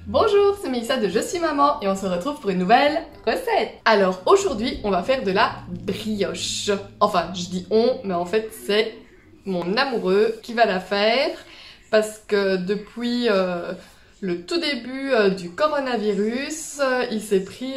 Bonjour, c'est Mélissa de Je suis maman et on se retrouve pour une nouvelle recette. Alors aujourd'hui, on va faire de la brioche. Enfin, je dis on, mais en fait c'est mon amoureux qui va la faire parce que depuis le tout début du coronavirus, il s'est pris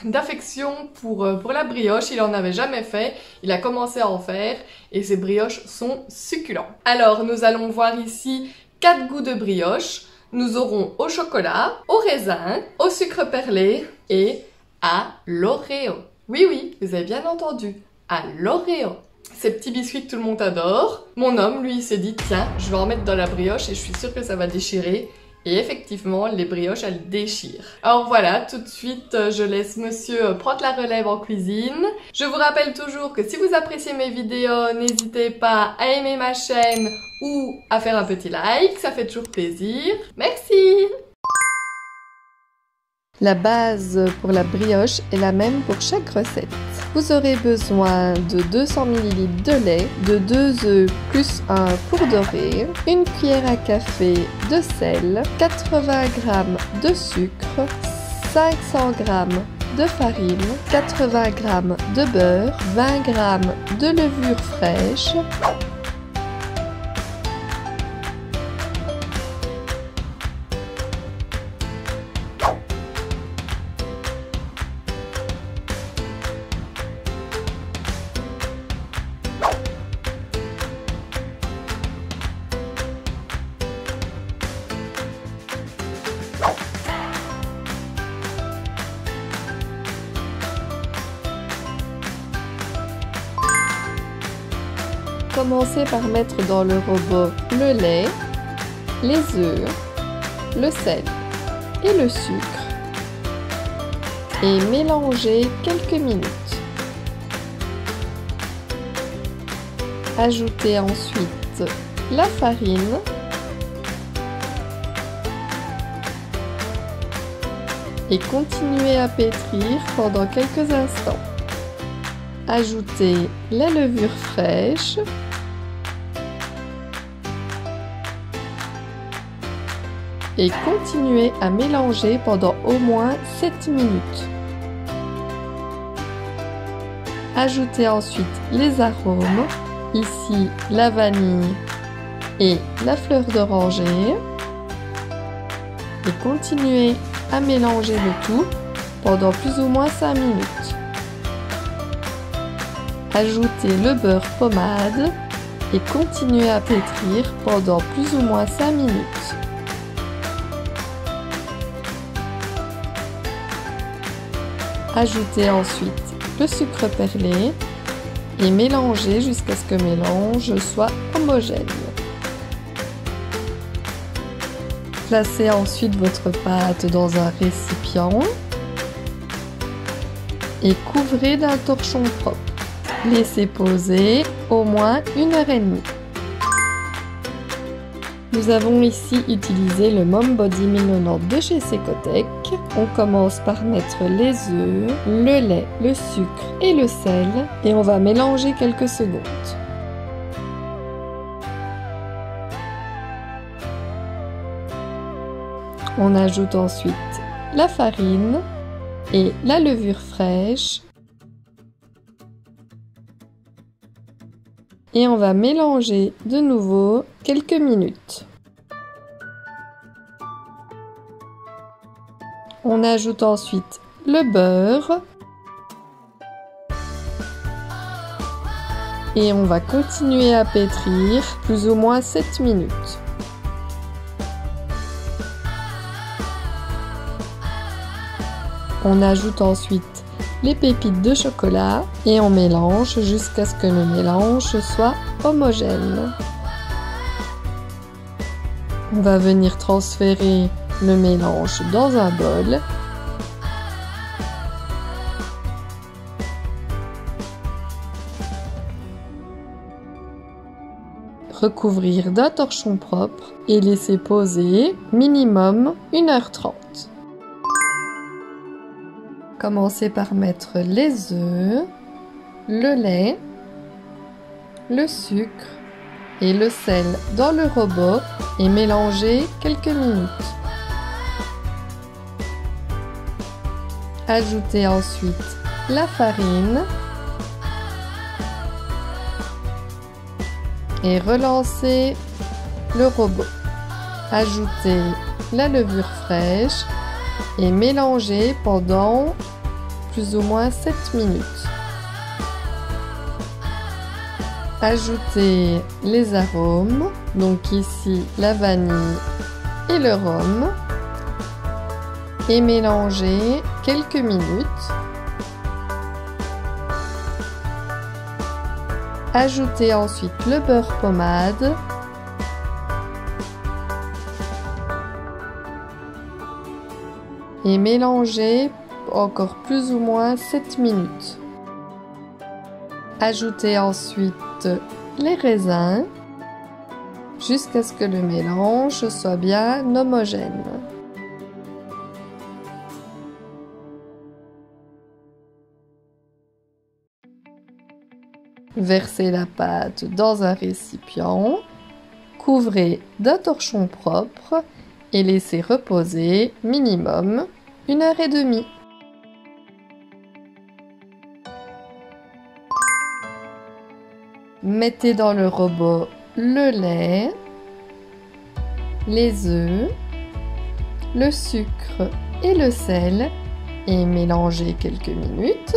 d'affection pour la brioche. Il en avait jamais fait, il a commencé à en faire et ses brioches sont succulentes. Alors nous allons voir ici 4 goûts de brioche. Nous aurons au chocolat, au raisin, au sucre perlé et à l'Oreo. Oui, vous avez bien entendu, à l'Oreo. Ces petits biscuits que tout le monde adore. Mon homme, lui, il s'est dit, tiens, je vais en mettre dans la brioche et je suis sûre que ça va déchirer. Et effectivement, les brioches, elles déchirent. Alors voilà, tout de suite, je laisse monsieur prendre la relève en cuisine. Je vous rappelle toujours que si vous appréciez mes vidéos, n'hésitez pas à aimer ma chaîne ou à faire un petit like, ça fait toujours plaisir. Merci! La base pour la brioche est la même pour chaque recette. Vous aurez besoin de 200 ml de lait, de 2 œufs plus un pour dorer, une cuillère à café de sel, 80 g de sucre, 500 g de farine, 80 g de beurre, 20 g de levure fraîche, Commencez par mettre dans le robot le lait, les œufs, le sel et le sucre et mélangez quelques minutes. Ajoutez ensuite la farine et continuez à pétrir pendant quelques instants. Ajoutez la levure fraîche et continuez à mélanger pendant au moins 7 minutes. Ajoutez ensuite les arômes, ici la vanille et la fleur d'oranger et continuez à mélanger le tout pendant plus ou moins 5 minutes. Ajoutez le beurre pommade et continuez à pétrir pendant plus ou moins 5 minutes. Ajoutez ensuite le sucre perlé et mélangez jusqu'à ce que le mélange soit homogène. Placez ensuite votre pâte dans un récipient et couvrez d'un torchon propre. Laissez poser au moins 1h30. Nous avons ici utilisé le Mom Body 1090 de chez Secotec. On commence par mettre les œufs, le lait, le sucre et le sel et on va mélanger quelques secondes. On ajoute ensuite la farine et la levure fraîche et on va mélanger de nouveau quelques minutes. On ajoute ensuite le beurre et on va continuer à pétrir plus ou moins 7 minutes. On ajoute ensuite les pépites de chocolat et on mélange jusqu'à ce que le mélange soit homogène. On va venir transférer le mélange dans un bol. Recouvrir d'un torchon propre et laisser poser minimum 1h30. Commencez par mettre les œufs, le lait, le sucre et le sel dans le robot et mélangez quelques minutes. Ajoutez ensuite la farine et relancez le robot. Ajoutez la levure fraîche et mélangez pendant plus ou moins 7 minutes. Ajoutez les arômes, donc ici la vanille et le rhum, et mélangez quelques minutes. Ajoutez ensuite le beurre pommade et mélangez encore plus ou moins 7 minutes. Ajoutez ensuite les raisins jusqu'à ce que le mélange soit bien homogène. Versez la pâte dans un récipient, couvrez d'un torchon propre et laissez reposer minimum 1h30. Mettez dans le robot le lait, les œufs, le sucre et le sel et mélangez quelques minutes.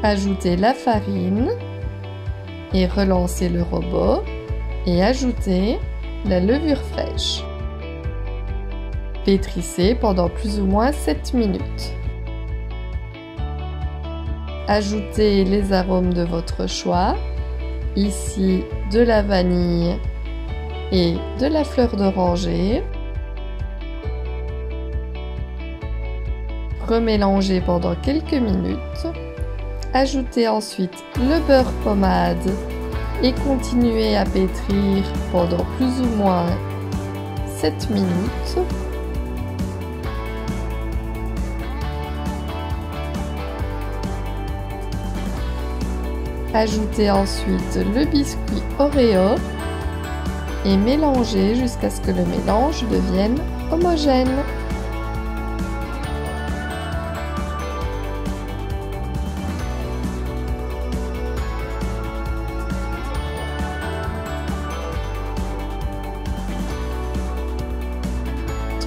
Ajoutez la farine et relancez le robot et ajoutez la levure fraîche. Pétrissez pendant plus ou moins 7 minutes. Ajoutez les arômes de votre choix, ici de la vanille et de la fleur d'oranger. Remélangez pendant quelques minutes. Ajoutez ensuite le beurre pommade et continuez à pétrir pendant plus ou moins 7 minutes. Ajoutez ensuite le biscuit Oreo et mélangez jusqu'à ce que le mélange devienne homogène.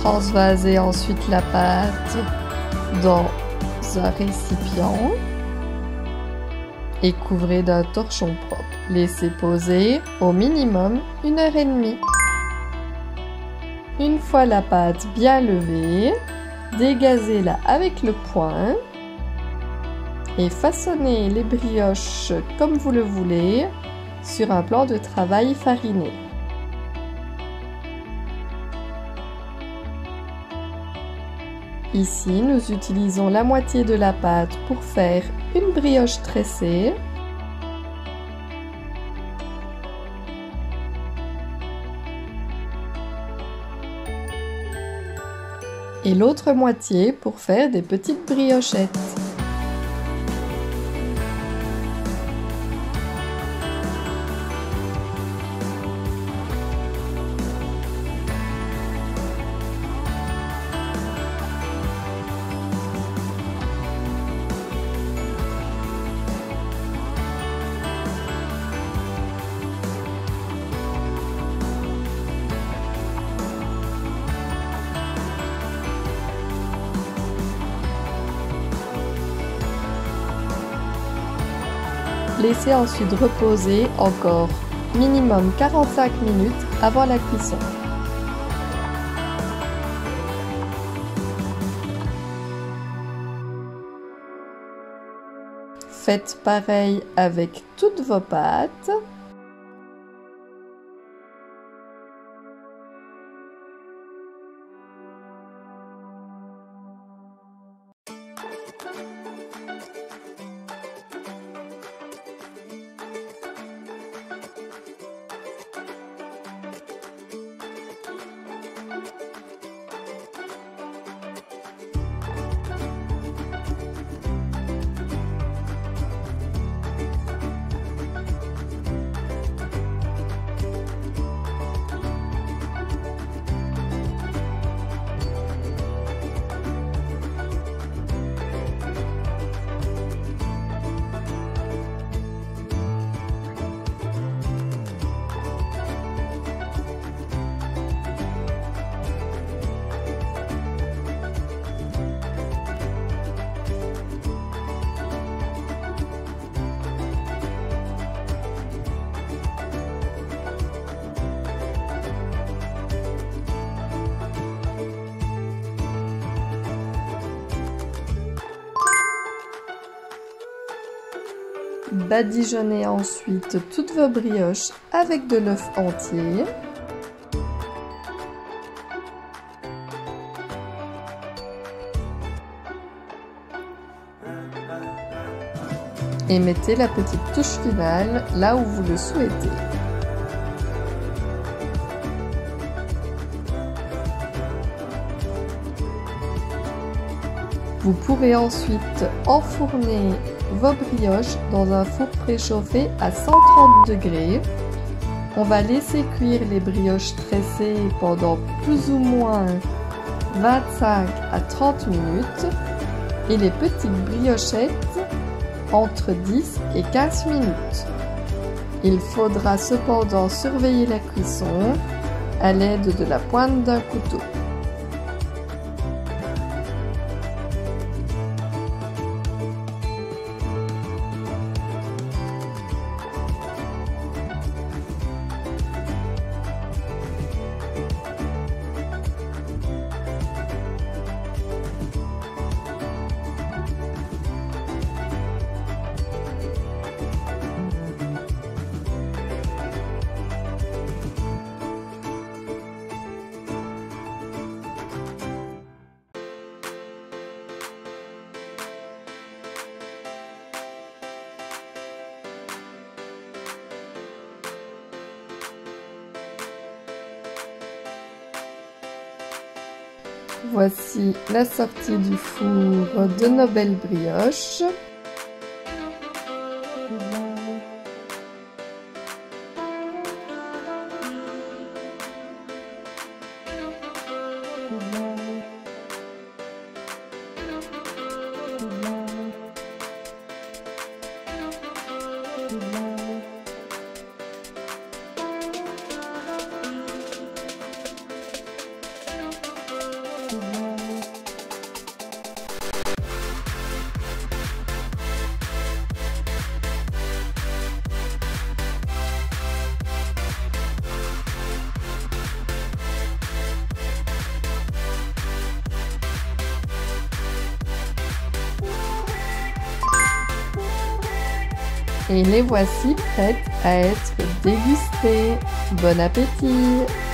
Transvasez ensuite la pâte dans un récipient et couvrez d'un torchon propre. Laissez poser au minimum 1h30. Une fois la pâte bien levée, dégazez-la avec le poing et façonnez les brioches comme vous le voulez sur un plan de travail fariné. Ici, nous utilisons la moitié de la pâte pour faire une brioche tressée. Et l'autre moitié pour faire des petites briochettes. Laissez ensuite reposer encore minimum 45 minutes avant la cuisson. Faites pareil avec toutes vos pâtes. badigeonnez ensuite toutes vos brioches avec de l'œuf entier. Et mettez la petite touche finale là où vous le souhaitez. Vous pourrez ensuite enfourner vos brioches dans un four préchauffé à 130 degrés. On va laisser cuire les brioches tressées pendant plus ou moins 25 à 30 minutes et les petites briochettes entre 10 et 15 minutes. Il faudra cependant surveiller la cuisson à l'aide de la pointe d'un couteau. Voici la sortie du four de nos belles brioches. Et les voici prêtes à être dégustées. Bon appétit!